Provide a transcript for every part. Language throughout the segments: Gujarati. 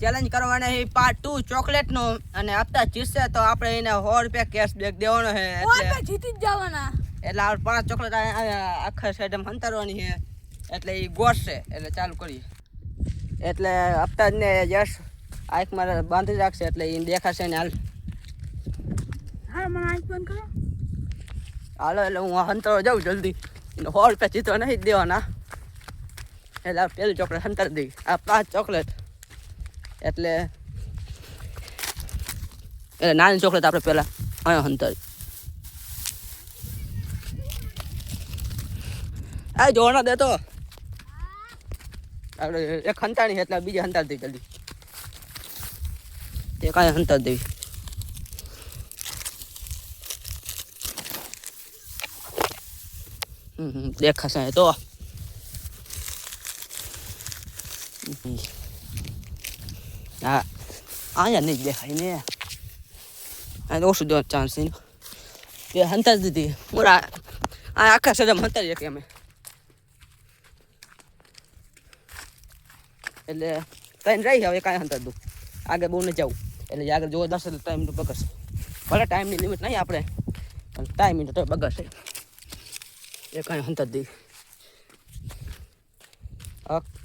ચેલેન્જ કરવાના છે પાર્ટ 2 ચોકલેટનો અને હપ્તા જીતશે તો આપણે એને 100 રૂપિયા કેશબેક દેવાનો છે એટલે જીતી જ જવાના એટલે આ 5 ચોકલેટ આખા સાઈડમાં હંતારવાની છે એટલે એ ગોઠશે એટલે ચાલુ કરીએ એટલે હપ્તાને જશ આંખમાં બાંધી રાખશે એટલે એ દેખાશે ને હાલ હા મને આંખ બંધ કરો હાલો એટલે હું હંતારો જાઉં જલ્દી 100 રૂપિયા જીતવા નહીં દેવાના એટલે આ પેલી ચોકલેટ હંતારી દઈ આ 5 ચોકલેટ એટલે નાની ચોકલેટ આપણે પેલા અહીંયા હંતારી આ જોવાના દે તો આપણે એક હંતાણી એટલે બીજી હંતારી દઈ જલ્દી એ કાંઈ હંતારી દેવી દેખાશે તો હા અહીંયા નહીં દેખાય ને આ ઓછું દેવાનો ચાન્સ છે એ હંતારી દીધી પૂરા આ આખા સજામાં હંતારી શકીએ અમે એટલે ટાઈમ રહી હવે કાંઈ હંતાર દઉં આગળ બહુ ન જવું એટલે આગળ જોવો 10 એટલે ટાઈમ તો બગડશે ભલે ટાઈમની લિમિટ નહીં આપણે પણ ટાઈમ તો બગડશે એ કાંઈ હંતાર દઈ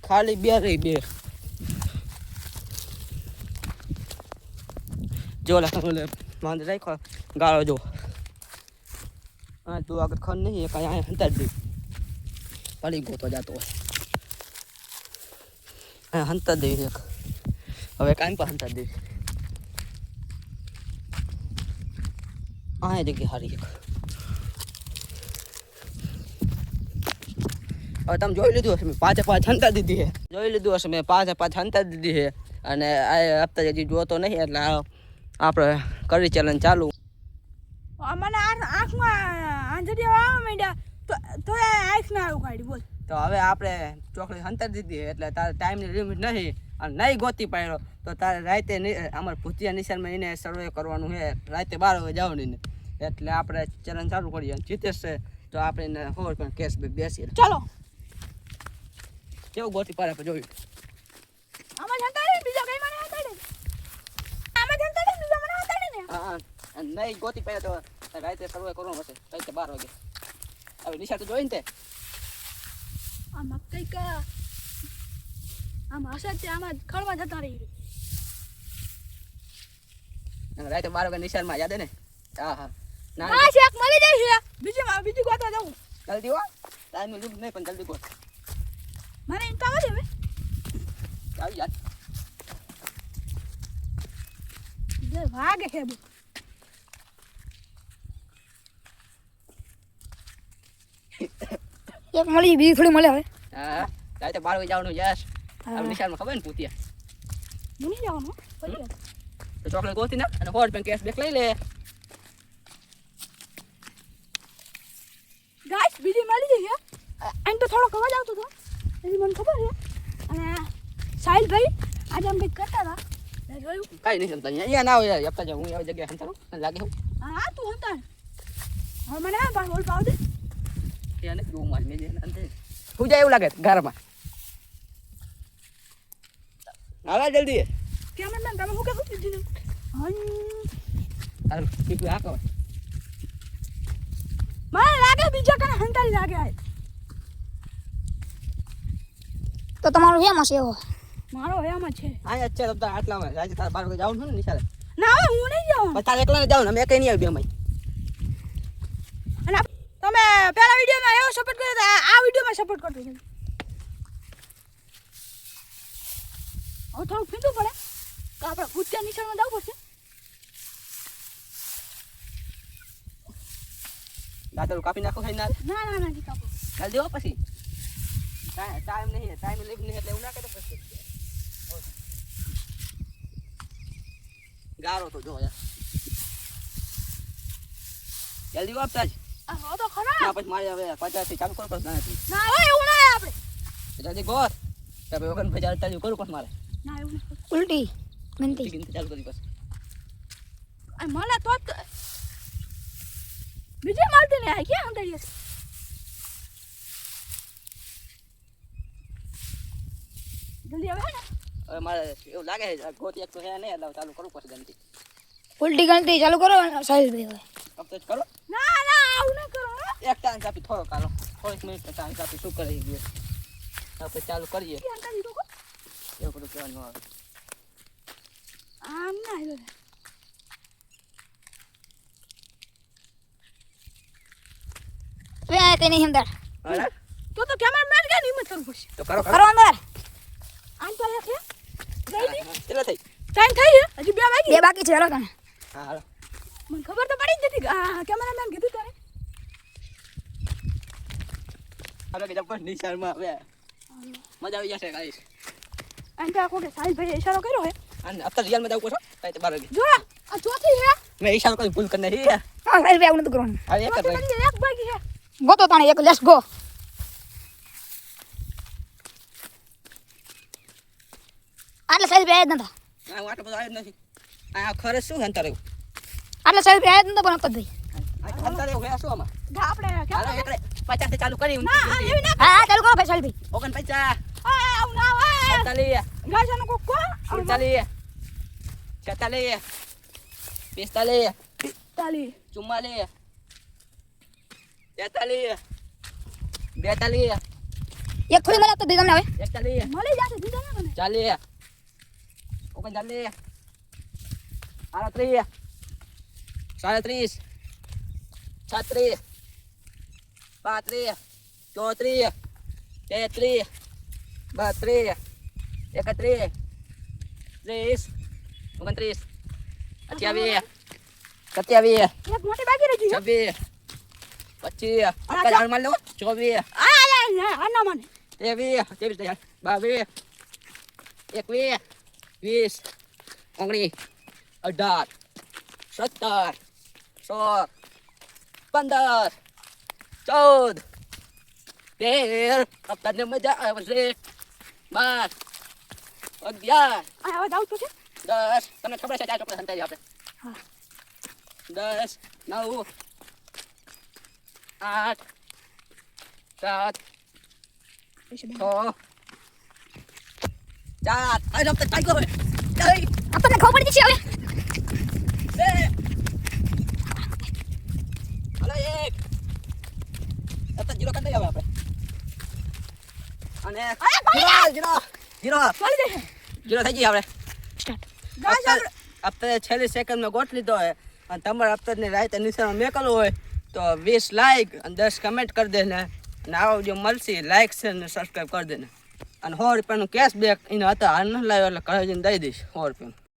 ખાલી 2 રહી 2 જો લાગે માંડ રાખો ગાળો જો હા તું આગળ ખન નહીં એ કાંઈ અહીંયા હંતાર દઈ પડી ગોતો જતો હોય હા હંતાર દેવી એક હવે કાંઈ પણ હંતાર દેવી આ જગ્યા હારી એક હવે તમે જોઈ લીધું હશે મેં 5 હંતાર દીધી છે જોઈ લીધું હશે મેં 5 હંતાર દીધી છે અને આ હપ્તા હજી જોતો નહીં એટલે આપણે કરી ચેલેન્જ ચાલુ મને આંખમાં આંજડિયા આવવા માંડ્યા તો આંખ ના આવું કાઢી બોલ તો હવે આપણે ચોકલેટ હંતાર દીધી એટલે તારે ટાઈમની લિમિટ નહીં અને નહીં ગોતી પાડ્યો તો તારે રાતે અમારે ભૂતિયા નિશાનમાં એને સર્વે કરવાનું છે રાતે 12 વાગે જવાનું એટલે આપણે ચેલેન્જ ચાલુ કરીએ જીતશે તો આપણે એને 100 રૂપિયા કેશબેક બેસીએ ચાલો કેવું ગોતી પાડે આપણે જોયું આમાં જંતાડે બીજા કઈ મને હંતાડે આમાં જંતાડે બીજા મને હંતાડે ને હા નહીં ગોતી પાડે તો રાતે સર્વે કરવાનું હશે રાતે 12 વાગે હવે નિશા તો જોઈને તે આમાં કઈક આમાં હશે તે આમાં ખળવા જતા રહી રાતે 12 વાગે નિશાનમાં યાદ ને હા હા હા શેક મળી જાય છે બીજી ગોતવા જાઉં જલ્દી હો ટાઈમ લિમિટ નહીં પણ જલ્દી ગોત મને ઇન્ટા આવે હવે આવી યાદ જે વાગે છે બુ એક મળી બીજી થોડી મળે હવે હા રાતે 12 વાગે જવાનું યસ હવે નિશાનમાં ખબર ને પૂતિયા મુની જવાનું પડી તો ચોકલેટ ગોતી ના અને 100 રૂપિયા કેશબેક લઈ લે ગાઈસ બીજી મળી જઈ આને તો થોડો અવાજ આવતો હતો એની મને ખબર છે અને સાહિલ ભાઈ આજે અમે કંઈક કરતા હતા મેં જોયું કાંઈ નહીં સમતા અહીંયા ના હોય યાર હપ્તા હું આવી જગ્યાએ હંતારું લાગે હું હા તું હંતા હવે મને આ બાર બોલ પાવ દે એને દો માર મે જેને અંતે હું જાય એવું લાગે ઘરમાં આવા જલ્દી કેમેરામેન તમે હું કે દીધું હાલ કીધું આ કહો મને લાગે બીજા કને હંતારી લાગે આ તો તમારો હેમ હશે એવો મારો હેમાં છે આ છે તો આટલામાં આજે તાર 12 વાગે જાવ ને નિશાળે ના હવે હું નહીં જાઉં બસ તારે એકલા જાવ ને મેં કઈ નહીં આવી બે મય અને તમે પહેલા વિડિયોમાં એવો સપોર્ટ કર્યો તો આ વિડિયોમાં સપોર્ટ કરજો હવે થોડું ફીંડું પડે તો આપણે ભૂતિયા નિશાળમાં જવું પડશે દાદા કાપી નાખો ખાઈ ના ના ના ના કાપો જલ્દી હો પછી ટાઈમ નહીં ટાઈમ લિમિટ નહીં એટલે એવું ના કરે પછી ગારો તો જો યાર જલ્દી વાપતા જ આ તો ખરા ના પછી મારે હવે 50 થી ચાલુ કરો પડશે ના હવે એવું ના આપણે જલ્દી ગોત કે ભાઈ વગન ભજાર ચાલુ કરું પડશે મારે ના એવું ના ઉલટી ગંતી ગિનતી ચાલુ કરી પછી આ મને તો બીજે મારતે ને આ ક્યાં હંતાડી છે જલ્દી આવે ને હવે મારે એવું લાગે છે ગોતી એક તો હે નહીં એટલે ચાલુ કરવું પડશે ગણતરી. ઉલટી ગણતરી ચાલુ કરો સાહિલભાઈ હવે. હવે તો કરો ના ના આવું ન કરો હો. એક ટાઈમ આપી થોડો કાલો થોડીક મિનિટ ટાઈમ આપી શું કરી ગયું આપણે ચાલુ કરીએ ધ્યાન કરી દો કો. એવું બધું કહેવાનું આવે. આમ ના હેલો વે આ તે નહીં અંદર હવે તો કેમેરામેન કે હિંમત કરવું પડશે. તો કરો કરો કરો અંદર. આમ તો એક છે ગઈ ની કેટલા થઈ ટાઈમ થઈ છે હજી 2 વાગી. બે બાકી છે. હાલો તને હા હાલો મને ખબર તો પડી જ નથી કે આ કેમેરામેન કીધું તારે. હવે કે જબર નિશાળમાં હવે મજા આવી જશે ગાઈસ. આમ તો આખો કે સાહિલભાઈ ઈશારો કર્યો હે. અને અત્યારે રિયલમાં જવું પડશે કાંઈ તો 12 વાગે જો આ ચોથી હે. મેં ઈશારો કરી ભૂલ કરી નાખી હા સાહિલભાઈ આવું નથી કરવાનું. હવે એક જ ચોથી રહી. બની એક બાકી છે. ગોતો તાણે એક લેટ્સ ગો. આટલે સાહિલભાઈ આયા જ નતા. આ વાટો બધો આવ્યો જ નથી આ ખરે શું અંતર એવું આટલે સાહિલભાઈ આયા જ નતા પણ અકતભાઈ. આ અંતર એવું હે શું આમાં ગા આપણે હાલો એકડે 50 થી ચાલુ કરી ના આ એવી ના હા હા ચાલુ કરો ભાઈ સાહિલભાઈ. 49 આવું ના આવે 47 ગાજાનો કોક કો 48 46 45 તાલી 44 43 42 એક થોડી મને અકતભાઈ તમને હવે. 41 મળી જશે દીધા ને મને 40 39 38 37 36 35 34 33 32 31 30 29 28 27 એક મોટી બાકી રહી ગઈ 26 25 આપણે હાલ માર લો 24 આ ના મને 23 22 21 20 19 18 17 16 15 14 13 આપણને મજા આવશે 12 11 આ હવે જાવ તો છે 10 તમને ખબર છે 4 ચોપડા સંતાઈ આપણે હા 10 9 8 7 6 4 આ રફત ચાઈ ગયો ચાઈ આપણને ખબર પડી જશે હવે. હલો એક અત્યારે જીરો કરી દઈએ હવે આપણે અને જીરો જીરો ચાલી જશે જીરો થઈ ગઈ આપણે સ્ટાર્ટ. ગાજ આપણે છેલ્લી સેકન્ડમાં ગોઠ લીધો હોય અને તમારે અત્યારની રાતે નિશાન મેકલું હોય તો 20 લાઈક અને 10 કમેન્ટ કરી દેને અને આવો વિડીયો મળશે લાઈક છે અને સબસ્ક્રાઈબ કરી દેને અને 100 રૂપિયાનું કેશબેક એને હતા હાલ ન લાવ્યો એટલે ઘરે જઈને દઈ દઈશ 100 રૂપિયાનું